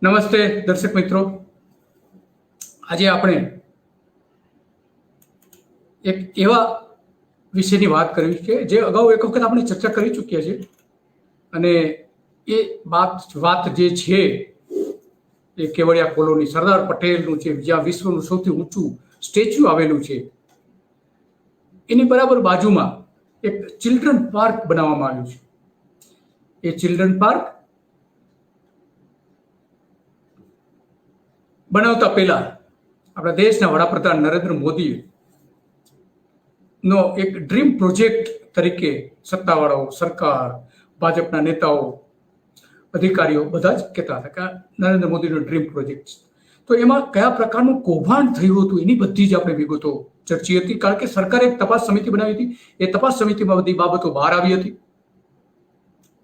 નમસ્તે દર્શક મિત્રો, આજે આપણે એક એવા વિષયની વાત કરવી છે જે અગાઉ એક વખત આપણે ચર્ચા કરી ચૂક્યા છે અને એ વાત જે છે એ કેવડિયા કોલોની સરદાર પટેલનું છે, જ્યાં વિશ્વનું સૌથી ઊંચું સ્ટેચ્યુ આવેલું છે. એની બરાબર બાજુમાં એક ચિલ્ડ્રન પાર્ક બનાવવામાં આવ્યું છે. એ ચિલ્ડ્રન પાર્ક બનાવતા પહેલા આપણા દેશના વડાપ્રધાન નરેન્દ્ર મોદી નો એક ડ્રીમ પ્રોજેક્ટ તરીકે સત્તાવાળાઓ, સરકાર, ભાજપના નેતાઓ, અધિકારીઓ બધા જ કહેતા હતા કે નરેન્દ્ર મોદીનો ડ્રીમ પ્રોજેક્ટ. તો એમાં કયા પ્રકારનું કૌભાંડ થયું હતું એની બધી જ આપણે વિગતો ચર્ચી હતી, કારણ કે સરકારે એક તપાસ સમિતિ બનાવી હતી. એ તપાસ સમિતિમાં બધી બાબતો બહાર આવી હતી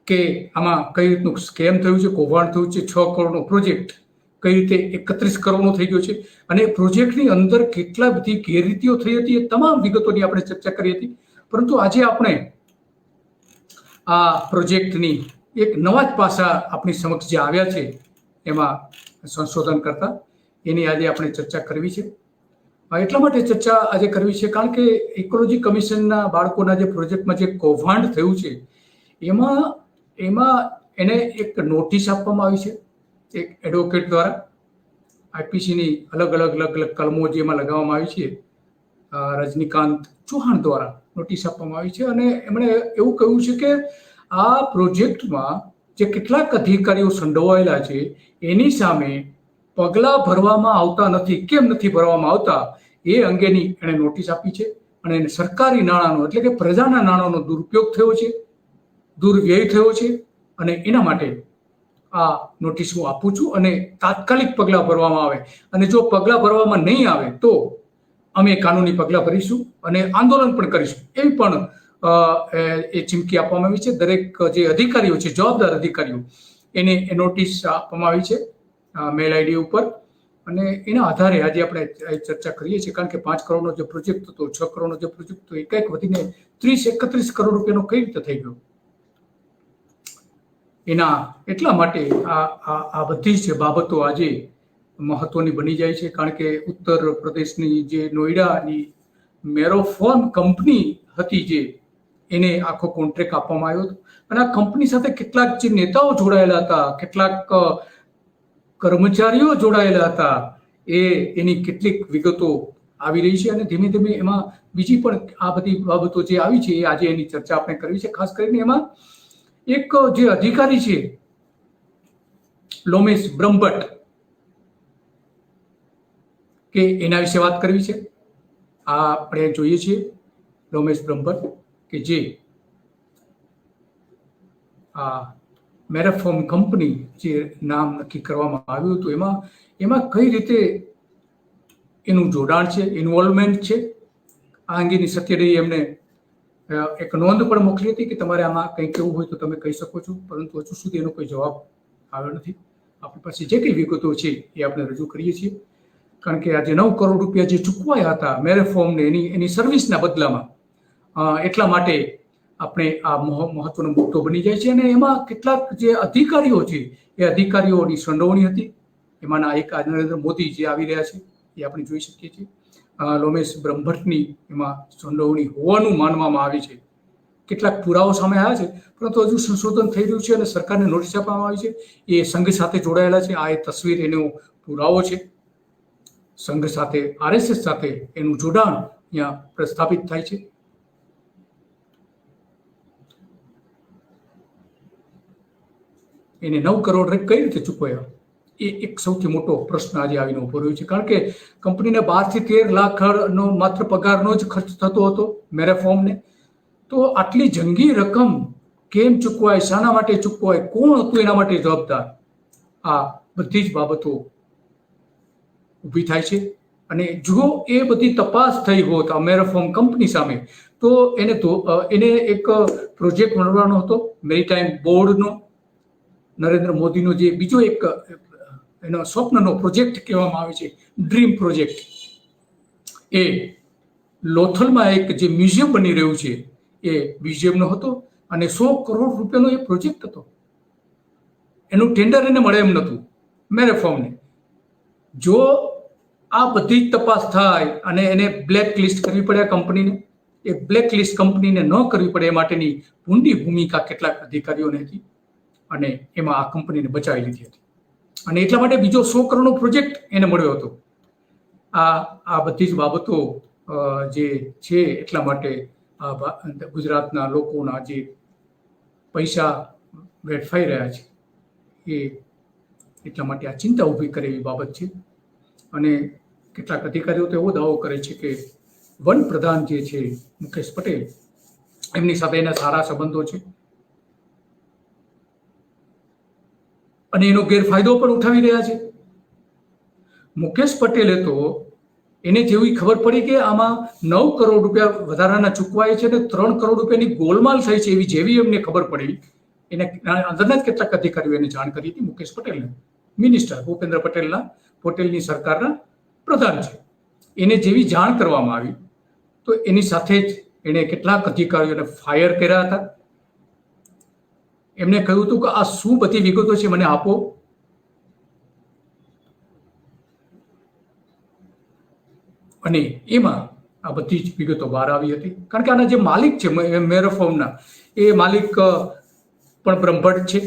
કે આમાં કઈ રીતનું સ્કેમ થયું છે, કૌભાંડ થયું છે. 6 કરોડનો પ્રોજેક્ટ કઈ રીતે 31 કરોડનો થઈ ગયો છે અને પ્રોજેક્ટની અંદર કેટલા બધી ગેરરીતિઓ થઈ હતી, એ તમામ વિગતોની આપણે ચર્ચા કરી હતી. પરંતુ આજે આપણે આ પ્રોજેક્ટની એક નવા જ પાસા આપણી સમક્ષ જે આવ્યા છે એમાં સંશોધન કરતા એની આજે આપણે ચર્ચા કરવી છે. એટલા માટે ચર્ચા આજે કરવી છે કારણ કે ઇકોલોજી કમિશનના બાળકોના જે પ્રોજેક્ટમાં જે કૌભાંડ થયું છે એમાં એને એક નોટિસ આપવામાં આવી છે એક એડવોકેટ દ્વારા. આઈપીસીની અલગ અલગ કલમો જેમાં લગાવવામાં આવી છે, રજનીકાંત ચૌહાણ દ્વારા નોટિસ આપવામાં આવી છે અને એમણે એવું કહ્યું છે કે આ પ્રોજેક્ટમાં જે કેટલાક અધિકારીઓ સંડોવાયેલા છે એની સામે પગલાં ભરવામાં આવતા નથી. કેમ નથી ભરવામાં આવતા એ અંગેની એણે નોટિસ આપી છે અને એને સરકારી નાણાંનો એટલે કે પ્રજાના નાણાંનો દુરુપયોગ થયો છે, દુર્વ્યય થયો છે અને એના માટે આ નોટિસ હું આપું છું અને તાત્કાલિક પગલાં ભરવામાં આવે અને જો પગલાં ભરવામાં નહીં આવે તો અમે કાનૂની પગલાં ભરીશું અને આંદોલન પણ કરીશું, એવી પણ એ ચીમકી આપવામાં આવી છે. દરેક જે અધિકારીઓ છે, જવાબદાર અધિકારીઓ, એને એ નોટિસ આપવામાં આવી છે મેલ આઈડી ઉપર અને એના આધારે આજે આપણે ચર્ચા કરીએ છીએ. કારણ કે 5 કરોડનો જે પ્રોજેક્ટ હતો, 6 કરોડનો જે પ્રોજેક્ટ હતો, એકાએક વધીને 30-31 કરોડ રૂપિયાનો કઈ રીતે થઈ ગયો, એના એટલા માટે આ બધી જ બાબતો આજે મહત્વની બની જાય છે. કારણ કે ઉત્તર પ્રદેશની જે નોઈડાની મેરોફોન કંપની હતી જે એને આખો કોન્ટ્રાક્ટ આપવામાં આવ્યો હતો અને આ કંપની સાથે કેટલાક જે નેતાઓ જોડાયેલા હતા, કેટલાક કર્મચારીઓ જોડાયેલા હતા, એની કેટલીક વિગતો આવી રહી છે અને ધીમે ધીમે એમાં બીજી પણ આ બધી બાબતો જે આવી છે એ આજે એની ચર્ચા આપણે કરવી છે. ખાસ કરીને એમાં એક જે અધિકારી છે લોમેશ બ્રહ્મભટ્ટ, કે એના વિશે વાત કરવી છે. આ આપણે જોઈએ છીએ લોમેશ બ્રહ્મભટ્ટ કે જે આ મેરોફોન કંપની જે નામ નક્કી કરવામાં આવ્યું હતું એમાં કઈ રીતે એનું જોડાણ છે, ઇન્વોલ્વમેન્ટ છે, આ અંગેની સત્યડે એમને એક નોંધ પણ મોકલી હતી કે તમારે આમાં કંઈ કહેવું હોય તો તમે કહી શકો છો, પરંતુ હજુ સુધી એનો કોઈ જવાબ આવ્યો નથી. આપણી પાસે જે કંઈ વિગતો છે એ આપણે રજૂ કરીએ છીએ. કારણ કે આજે 9 કરોડ રૂપિયા જે ચૂકવાયા હતા મેરોફોમને એની સર્વિસના બદલામાં, એટલા માટે આપણે આ મહત્વનો મુદ્દો બની જાય છે અને એમાં કેટલાક જે અધિકારીઓ છે એ અધિકારીઓની સંડોવણી હતી. એમાંના એક નરેન્દ્ર મોદી જે આવી રહ્યા છે એ આપણે જોઈ શકીએ છીએ. લોમેશ બ્રહ્મભટ્ટની એમાં સંડોવણી હોવાનું માનવામાં આવે છે. કેટલાક પુરાવો સામે આવ્યા છે, પરંતુ હજુ સંશોધન થઈ રહ્યું છે અને સરકારને નોટિસ આપવામાં આવી છે. એ સંઘ સાથે જોડાયેલા છે. આ એ તસવીર એનો પુરાવો છે. સંઘ સાથે, આરએસએસ સાથે એનું જોડાણ અહીંયા પ્રસ્થાપિત થાય છે. એને 9 કરોડ કઈ રીતે ચૂકવ્યા એ એક સૌથી મોટો પ્રશ્ન આજે આવીને ઉભો રહ્યો છે. કારણ કે કંપનીને 12 થી 13 લાખનો માત્ર પગારનો જ ખર્ચ થતો હતો મેરોફોમને. તો આટલી જંગી રકમ કેમ ચૂકવાય, શાના માટે ચૂકવાય, કોણ હતું એના માટે જવાબદાર, આ બધી જ બાબતો ઊભી થાય છે. અને જો એ બધી તપાસ થઈ હોત આ મેરોફોન કંપની સામે તો એને એક પ્રોજેક્ટ મળવાનો હતો મેરીટાઈમ બોર્ડનો, નરેન્દ્ર મોદીનો જે બીજો એક એનો સ્વપ્નનો પ્રોજેક્ટ કહેવામાં આવે છે, ડ્રીમ પ્રોજેક્ટ. એ લોથલમાં એક જે મ્યુઝિયમ બની રહ્યું છે એ મ્યુઝિયમનો હતો અને 100 કરોડ રૂપિયાનો એ પ્રોજેક્ટ હતો. એનું ટેન્ડર એને મળે એમ નહોતું. મેરેફોર્મને. જો આ બધી જ તપાસ થાય અને એને બ્લેક લિસ્ટ કરવી પડે કંપનીને, એ બ્લેક લિસ્ટ કંપનીને ન કરવી પડે એ માટેની ઊંડી ભૂમિકા કેટલાક અધિકારીઓને હતી અને એમાં આ કંપનીને બચાવી લીધી હતી. અને એટલા માટે બીજો 100 કરોડનો પ્રોજેક્ટ એને મળ્યો હતો. આ બધી જ બાબતો જે છે એટલા માટે ગુજરાતના લોકોના જે પૈસા વેડફાઈ રહ્યા છે એ એટલા માટે આ ચિંતા ઊભી કરે એવી બાબત છે. અને કેટલાક અધિકારીઓ તો એવો દાવો કરે છે કે વન પ્રધાન જે છે મુકેશ પટેલ, એમની સાથે એના સારા સંબંધો છે અને એનો ગેરફાયદો પણ ઉઠાવી રહ્યા છે. મુકેશ પટેલે તો એને જેવી ખબર પડી કે આમાં 9 કરોડ રૂપિયા વધારાના ચૂકવાય છે અને 3 કરોડ રૂપિયાની ગોલમાલ થઈ છે, એવી જેવી એમને ખબર પડી, એને અંદરના જ કેટલાક અધિકારીઓ એને જાણ કરી હતી મુકેશ પટેલને. મિનિસ્ટર ભૂપેન્દ્ર પટેલની સરકારના પ્રધાન છે. એને જેવી જાણ કરવામાં આવી તો એની સાથે જ એણે કેટલાક અધિકારીઓને ફાયર કર્યા હતા. એમને કહ્યું હતું કે આ શું બધી વિગતો છે મને આપો. અને એમાં આ બધી જ વિગતો બહાર આવી હતી. કારણ કે આના જે માલિક છે મેરેફોર્મના, એ માલિક પણ બ્રહ્મભટ્ટ છે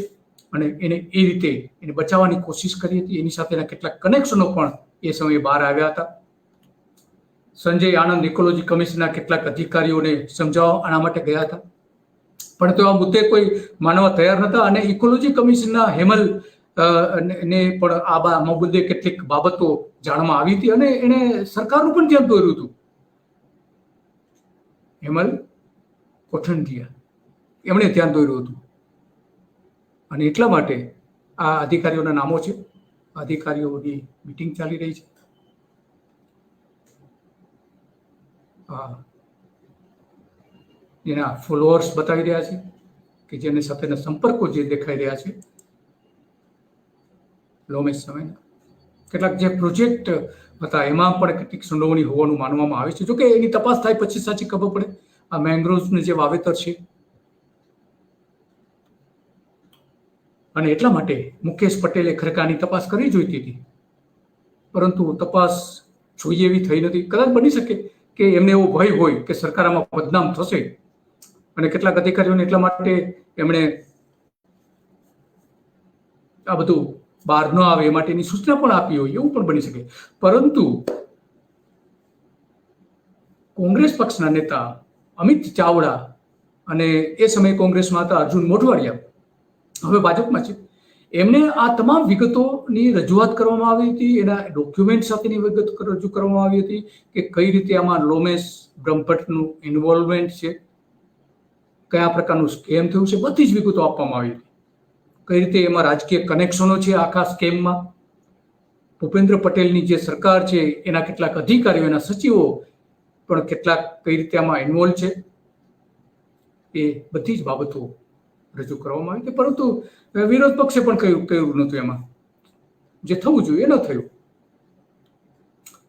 અને એને એ રીતે એને બચાવવાની કોશિશ કરી હતી. એની સાથેના કેટલાક કનેક્શનો પણ એ સમયે બહાર આવ્યા હતા. સંજય આનંદ ઇકોલોજી કમિશનના કેટલાક અધિકારીઓને સમજાવવા આના માટે ગયા હતા, પણ તો આ મુદ્દે કોઈ માનવા તૈયાર નહોતા. અને ઇકોલોજી કમિશનના હેમલ ને પણ આ મુદ્દે કેટલીક બાબતો જાણવામાં આવી હતી અને એને સરકારનું પણ ધ્યાન દોર્યું હતું. હેમલ કોઠંડિયા એમણે ધ્યાન દોર્યું હતું અને એટલા માટે આ અધિકારીઓના નામો છે. અધિકારીઓની મીટિંગ ચાલી રહી છે. એના ફોલોઅર્સ બતાવી રહ્યા છે કે જેની સાથેના સંપર્કો જે દેખાઈ રહ્યા છે લોમેશ સમયના. કેટલાક જે પ્રોજેક્ટ હતા એમાં પણ કેટલીક સંડોવણી હોવાનું માનવામાં આવે છે. જોકે એની તપાસ થાય પછી સાચી ખબર પડે. આ મેંગ્રોવ્સનું જે વાવેતર છે અને એટલા માટે મુકેશ પટેલે ખરેખર આની તપાસ કરવી જોઈતી હતી, પરંતુ તપાસ જોઈએ એવી થઈ નથી. કદાચ બની શકે કે એમને એવો ભય હોય કે સરકાર આમાં બદનામ થશે અને કેટલાક અધિકારીઓને એટલા માટે એમણે આ બધું બહાર ન આવે એ માટેની સૂચના પણ આપી હોય, એવું પણ બની શકે. પરંતુ કોંગ્રેસ પક્ષના નેતા અમિત ચાવડા અને એ સમયે કોંગ્રેસમાં હતા અર્જુન મોઢવાડિયા, હવે ભાજપમાં છે, એમને આ તમામ વિગતોની રજૂઆત કરવામાં આવી હતી. એના ડોક્યુમેન્ટ સાથેની વિગત રજૂ કરવામાં આવી હતી કે કઈ રીતે આમાં લોમેશ બ્રહ્મભટ્ટનું ઇન્વોલ્વમેન્ટ છે, કયા પ્રકારનું સ્કેમ થયું છે, બધી જ વિગતો આપવામાં આવી હતી. કઈ રીતે એમાં રાજકીય કનેક્શનો છે આખા સ્કેમમાં. ભૂપેન્દ્ર પટેલની જે સરકાર છે એના કેટલાક અધિકારીઓ, એના સચિવો પણ કેટલાક કઈ રીતે આમાં ઇન્વોલ્વ છે, એ બધી જ બાબતો રજૂ કરવામાં આવી હતી. પરંતુ વિરોધ પક્ષે પણ કહ્યું નહોતું એમાં જે થવું જોઈએ એ ન થયું.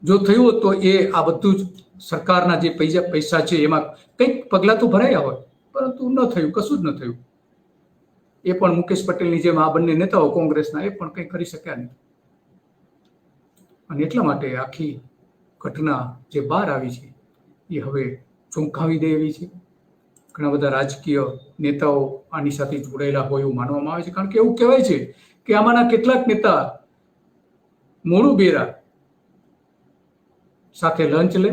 જો થયું હોત તો એ આ બધું જ સરકારના જે પૈસા છે એમાં કંઈક પગલાં તો ભરાયા હોય, પરંતુ ન થયું, કશું જ ન થયું. એ પણ મુકેશ પટેલની જેમ આ બંને નેતાઓ કોંગ્રેસના એ પણ કંઈ કરી શક્યા નહીં. અને એટલા માટે આખી ઘટના જે બહાર આવી છે એ હવે ચોંકાવી દે એવી છે. ઘણા બધા રાજકીય નેતાઓ આની સાથે જોડાયેલા હોય એવું માનવામાં આવે છે. કારણ કે એવું કહેવાય છે કે આમાંના કેટલાક નેતા મોડું બેરા સાથે લંચ લે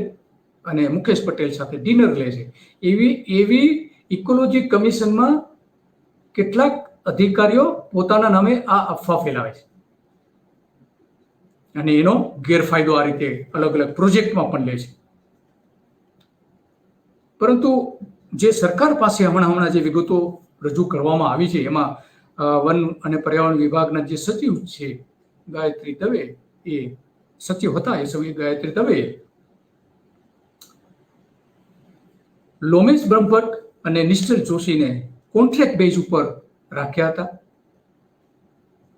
અને મુકેશ પટેલ સાથે ડિનર લે છે. એવી ઇકોલોજી કમિશનમાં કેટલાક અધિકારીઓ પોતાના નામે આ અફવા ફેલાવે છે અને એનો ગેરફાયદો આ રીતે અલગ અલગ પ્રોજેક્ટમાં પણ લે છે. પરંતુ જે સરકાર પાસે હમણાં જે વિગતો રજૂ કરવામાં આવી છે એમાં વન અને પર્યાવરણ વિભાગના જે સચિવ છે ગાયત્રી દવે, એ સચિવ હતા એ સમયે ગાયત્રી દવે લોમેશ બ્રહ્મભટ્ટ અને નિશ્ચલ જોશીને કોન્ટ્રાક્ટ બેઝ ઉપર રાખ્યા હતા,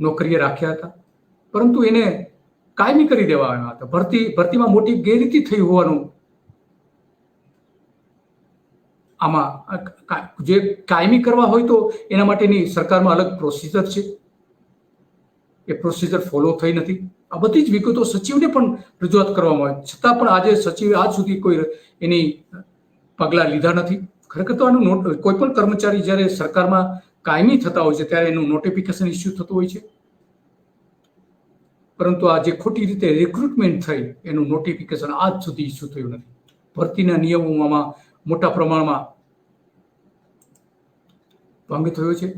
નોકરીએ રાખ્યા હતા, પરંતુ એને કાયમી કરી દેવામાં આવ્યા હતા. ભરતીમાં મોટી ગેરરીતિ થઈ હોવાનું આમાં જે કાયમી કરવા હોય તો એના માટેની સરકારમાં અલગ પ્રોસિજર છે. એ પ્રોસિજર ફોલો થઈ નથી. આ બધી જ વિગતો સચિવને પણ રજૂઆત કરવામાં આવી, છતાં પણ આજે સચિવે આજ સુધી કોઈ એની પગલાં લીધા નથી. ખરેખર તો આનું કોઈ પણ કર્મચારી જ્યારે સરકારમાં કાયમી થતા હોય છે ત્યારે એનું નોટિફિકેશન ઇસ્યુ થતું હોય છે, પરંતુ આ જે ખોટી રીતે રિક્રુટમેન્ટ થઈ એનું નોટિફિકેશન આજ સુધી ઇસ્યુ થયું નથી. ભરતીના નિયમોમાં મોટા પ્રમાણમાં ભંગ થયો છે.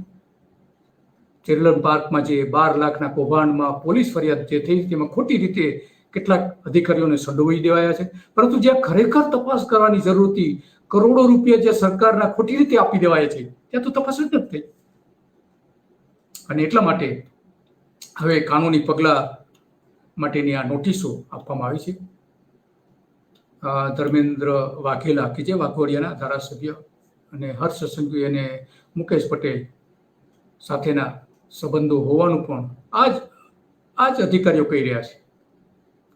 ચેરલન પાર્કમાં જે 12 લાખના કૌભાંડમાં પોલીસ ફરિયાદ જે થઈ તેમાં ખોટી રીતે કેટલાક અધિકારીઓને સંડોવાઈ દેવાયા છે, પરંતુ જ્યાં ખરેખર તપાસ કરવાની જરૂર હતી, કરોડો રૂપિયા જે સરકારના ખોટી રીતે આપી દેવાયા છે, ત્યાં તો તપાસ જ નથી થઈ. અને એટલા માટે હવે કાનૂની પગલાં માટેની આ નોટિસો આપવામાં આવી છે. ધર્મેન્દ્ર વાઘેલા કે જે વાઘોડિયાના ધારાસભ્ય અને હર્ષ સંઘવી અને મુકેશ પટેલ સાથેના સંબંધો હોવાનું પણ આ જ અધિકારીઓ કહી રહ્યા છે.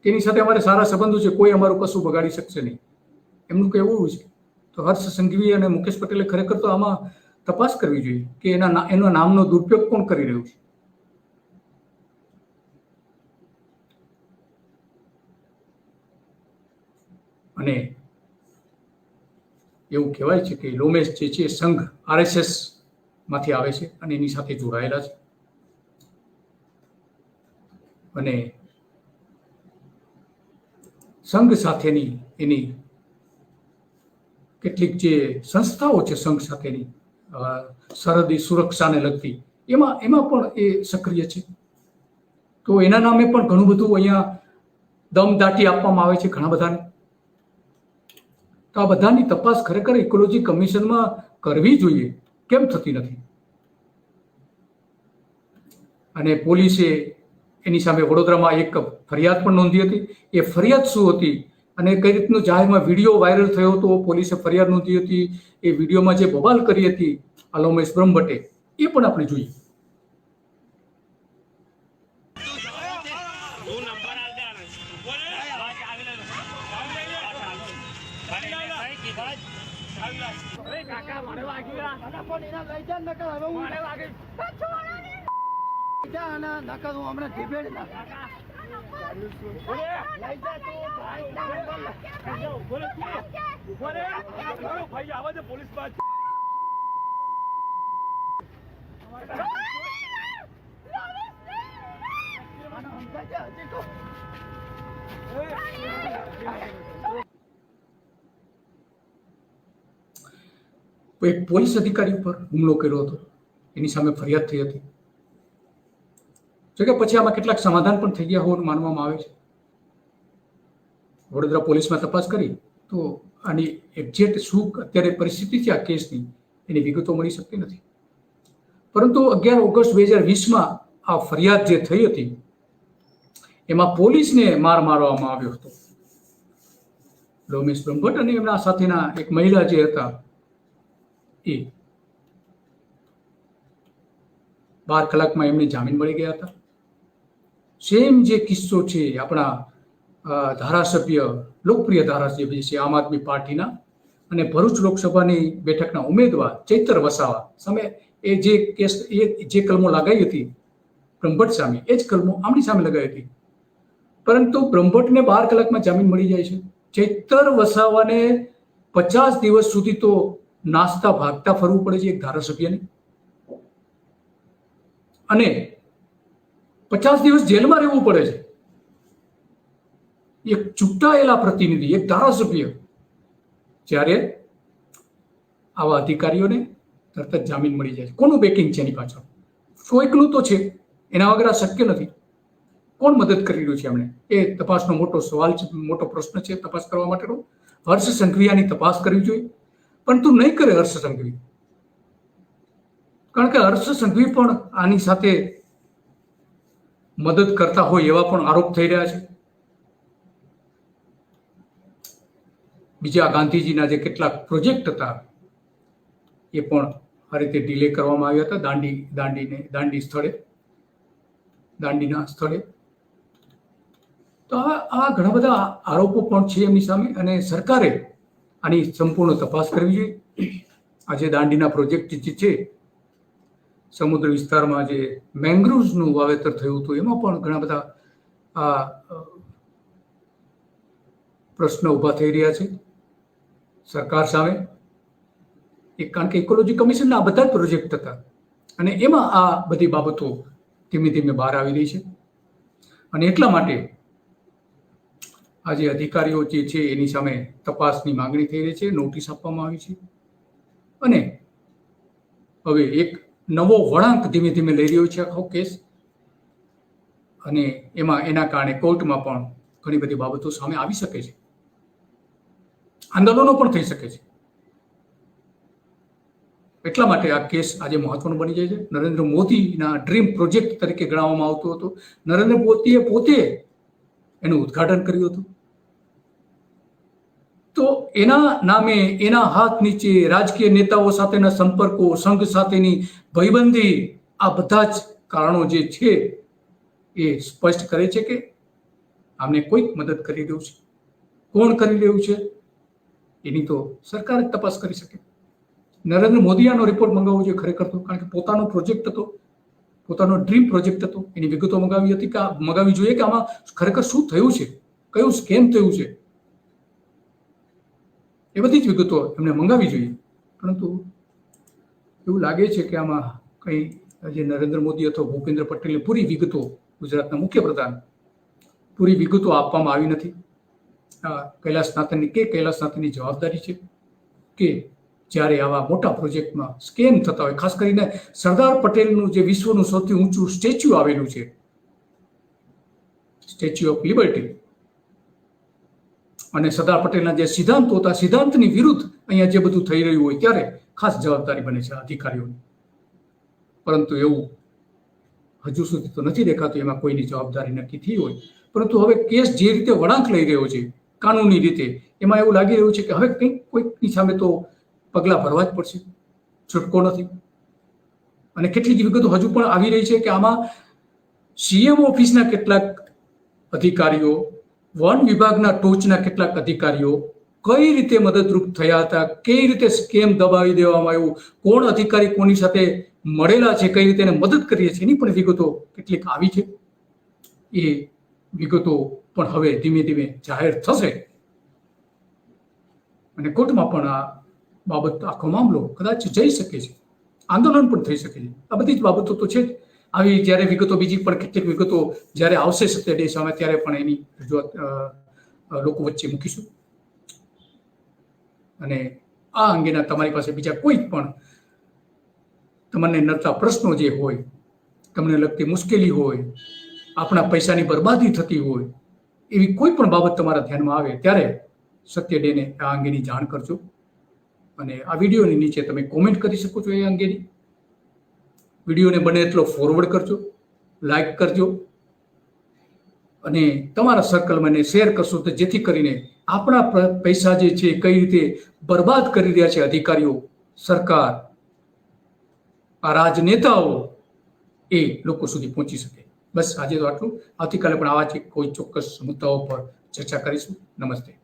તેની સાથે અમારે સારા સંબંધો છે, કોઈ અમારું કશું બગાડી શકશે નહીં, એમનું કહેવું છે. તો હર્ષ સંઘવી અને મુકેશ પટેલે ખરેખર તો આમાં તપાસ કરવી જોઈએ કે એના નામનો દુરુપયોગ કોણ કરી રહ્યું છે. અને એવું કહેવાય છે કે લોમેશ જે છે સંઘ RSS માંથી આવે છે અને એની સાથે જોડાયેલા છે. અને સંઘ સાથેની એની કેટલીક જે સંસ્થાઓ છે સંઘ સાથેની સરહદી સુરક્ષાને લગતી, એમાં પણ એ સક્રિય છે. તો એના નામે પણ ઘણું બધું અહીંયા દમદાટી આપવામાં આવે છે ઘણા બધાને. તો આ બધાની તપાસ ખરેખર ઇકોલોજી કમિશનમાં કરવી જોઈએ, કેમ થતી નથી? અને પોલીસે એની સામે વડોદરામાં એક ફરિયાદ પણ નોંધી હતી. એ ફરિયાદ શું હતી અને કઈ રીતનું જાહેરમાં વિડીયો વાયરલ થયો હતો, પોલીસે ફરિયાદ નોંધી હતી, એ વિડીયોમાં જે બબાલ કરી હતી લોમેશ બ્રહ્મભટ્ટે, એ પણ આપણે જોઈએ. એક પોલીસ અધિકારી ઉપર હુમલો કર્યો હતો, એની સામે ફરિયાદ થઈ હતી. જો કે પછી આમાં કેટલાક સમાધાન પણ થઈ ગયા હોવાનું માનવામાં આવે છે. વડોદરા પોલીસમાં તપાસ કરી તો આની એક્ઝેક્ટ શું અત્યારે પરિસ્થિતિ છે આ કેસની, એની વિગતો મળી શકતી નથી. પરંતુ 11 ઓગસ્ટ 2020માં આ ફરિયાદ જે થઈ હતી એમાં પોલીસને માર મારવામાં આવ્યો હતો. લોમેશ બ્રહ્મભટ્ટ અને એમના સાથેના એક મહિલા જે હતા એ 12 કલાકમાં એમને જામીન મળી ગયા હતા. સેમ જે કિસ્સો છે આપણા ધારાસભ્ય, લોકપ્રિય ધારાસભ્ય છે આમ આદમી પાર્ટીના અને ભરૂચ લોકસભાની બેઠકના ઉમેદવાર ચૈતર વસાવા સામે એ જે કેસ, એ જે કલમો લગાવી હતી બ્રહ્મભટ્ટ સામે, એ જ કલમો આમની સામે લગાવી હતી. પરંતુ બ્રહ્મભટ્ટને 12 કલાકમાં જામીન મળી જાય છે. ચૈતર વસાવાને 50 દિવસ સુધી તો નાસ્તા ભાગતા ફરવું પડે છે એક ધારાસભ્યને, અને 50 દિવસ જેલમાં રહેવું પડે છે. એક ચૂંટાયેલા પ્રતિનિધિ, એક ધારાસભ્ય, જ્યારે આવા અધિકારીઓને તરત જ જામીન મળી જાય છે. કોનું બેકિંગ છે એની પાછળ? કોઈકનું તો છે, એના વગર આ શક્ય નથી. કોણ મદદ કરી રહ્યું છે એમણે? એ તપાસનો મોટો સવાલ છે, મોટો પ્રશ્ન છે તપાસ કરવા માટેનો. હર્ષ સંઘવીની તપાસ કરવી જોઈએ, પરંતુ નહીં કરે હર્ષ સંઘવી. કારણ કે હર્ષ સંઘવી પણ આની સાથે મદદ કરતા હોય એવા પણ આરોપ થઈ રહ્યા છે. બીજા ગાંધીજીના જે કેટલાક પ્રોજેક્ટ હતા એ પણ આ રીતે ડિલે કરવામાં આવ્યા હતા દાંડીના સ્થળે. તો આ ઘણા બધા આરોપો પણ છે એમની સામે, અને સરકારે આની સંપૂર્ણ તપાસ કરવી જોઈએ. આજે દાંડીના પ્રોજેક્ટ જે છે સમુદ્ર વિસ્તારમાં જે મેંગ્રુવ્સનું વાવેતર થયું હતું એમાં પણ ઘણા બધા આ પ્રશ્ન ઊભા થઈ રહ્યા છે સરકાર સામે. કારણ કે ઇકોલોજી કમિશનના આ બધા જ પ્રોજેક્ટ હતા અને એમાં આ બધી બાબતો ધીમે ધીમે બહાર આવી રહી છે. અને એટલા માટે આજે અધિકારીઓ જે છે એની સામે તપાસની માંગણી થઈ રહી છે, નોટિસ આપવામાં આવી છે. અને હવે એક નવો વળાંક ધીમે ધીમે લઈ રહ્યો છે આખો કેસ. અને એના કારણે કોર્ટમાં પણ ઘણી બધી બાબતો સામે આવી શકે છે, આંદોલનો પણ થઈ શકે છે. એટલા માટે આ કેસ આજે મહત્વનો બની જાય છે. નરેન્દ્ર મોદીના ડ્રીમ પ્રોજેક્ટ તરીકે ગણાવવામાં આવતો હતો. નરેન્દ્ર મોદીએ પોતે એનું ઉદ્ઘાટન કર્યું હતું. તો એના નામે, એના હાથ નીચે રાજકીય નેતાઓ સાથેના સંપર્કો, સંઘ સાથેની ભાઈબંધી, આ બધા જ કારણો જે છે એ સ્પષ્ટ કરે છે કે આમને કોઈક મદદ કરી રહ્યું છે. કોણ કરી રહ્યું છે એની તો સરકાર જ તપાસ કરી શકે. નરેન્દ્ર મોદી આનો રિપોર્ટ મંગાવવો જોઈએ ખરેખર તો, કારણ કે પોતાનો પ્રોજેક્ટ હતો, પોતાનો ડ્રીમ પ્રોજેક્ટ હતો. એની વિગતો મંગાવવી જોઈએ કે આમાં ખરેખર શું થયું છે, કયું સ્કેમ થયું છે, એ બધી જ વિગતો એમને મંગાવવી જોઈએ. પરંતુ એવું લાગે છે કે આમાં કંઈ જે નરેન્દ્ર મોદી અથવા ભૂપેન્દ્ર પટેલની પૂરી વિગતો, ગુજરાતના મુખ્યપ્રધાન, પૂરી વિગતો આપવામાં આવી નથી. કૈલાસનાથની જવાબદારી છે કે જ્યારે આવા મોટા પ્રોજેક્ટમાં સ્કેમ થતા હોય, ખાસ કરીને સરદાર પટેલનું જે વિશ્વનું સૌથી ઊંચું સ્ટેચ્યુ આવેલું છે, સ્ટેચ્યુ ઓફ લિબર્ટી, અને સરદાર પટેલના જે સિદ્ધાંતો હતા, સિદ્ધાંતની વિરુદ્ધ અહીંયા જે બધું થઈ રહ્યું હોય ત્યારે ખાસ જવાબદારી બને છે અધિકારીઓની. પરંતુ એવું હજુ સુધી તો નથી દેખાતું એમાં કોઈની જવાબદારી નક્કી થઈ હોય. પરંતુ હવે કેસ જે રીતે વળાંક લઈ રહ્યો છે કાનૂની રીતે, એમાં એવું લાગી રહ્યું છે કે હવે કોઈકની સામે તો પગલાં ભરવા જ પડશે, છૂટકો નથી. અને કેટલીક વિગતો હજુ પણ આવી રહી છે કે આમાં સીએમ ઓફિસના કેટલાક અધિકારીઓ, વન વિભાગના ટોચના કેટલાક અધિકારીઓ કઈ રીતે મદદરૂપ થયા હતા, કઈ રીતે સ્કેમ દબાવી દેવામાં આવ્યું, કોણ અધિકારી કોની સાથે મળેલા છે, કઈ રીતે એને મદદ કરીએ છીએ, એની પણ વિગતો કેટલીક આવી છે. એ વિગતો પણ હવે ધીમે ધીમે જાહેર થશે અને કોર્ટમાં પણ આ બાબત, આખો મામલો કદાચ જઈ શકે છે, આંદોલન પણ થઈ શકે છે. આ બધી જ બાબતો તો છે જ. આવી જ્યારે વિગતો, બીજી પણ કેટલીક વિગતો જ્યારે આવશે સત્ય સામે, ત્યારે પણ એની રજૂઆત લોકો વચ્ચે મૂકીશું. અને આ અંગેના તમારી પાસે બીજા કોઈ પણ તમને નડતા પ્રશ્નો જે હોય, તમને લગતી મુશ્કેલી હોય, આપણા પૈસાની બરબાદી થતી હોય, એવી કોઈ પણ બાબત તમારા ધ્યાનમાં આવે ત્યારે સત્ય ડેને આ અંગેની જાણ કરજો. અને આ વિડીયોની નીચે તમે કોમેન્ટ કરી શકો છો એ અંગેની. વિડીયોને બને એટલો ફોરવર્ડ કરજો, લાઈક કરજો અને તમારા સર્કલમાં એને શેર કરશો, તો જેથી કરીને આપણા પૈસા જે છે કઈ રીતે બરબાદ કરી રહ્યા છે અધિકારીઓ, સરકાર, આ રાજનેતાઓ, એ લોકો સુધી પહોંચી શકે. બસ આજે તો આટલું. આવતીકાલે પણ આવા જ કોઈ ચોક્કસ મુદ્દાઓ પર ચર્ચા કરીશું. નમસ્તે.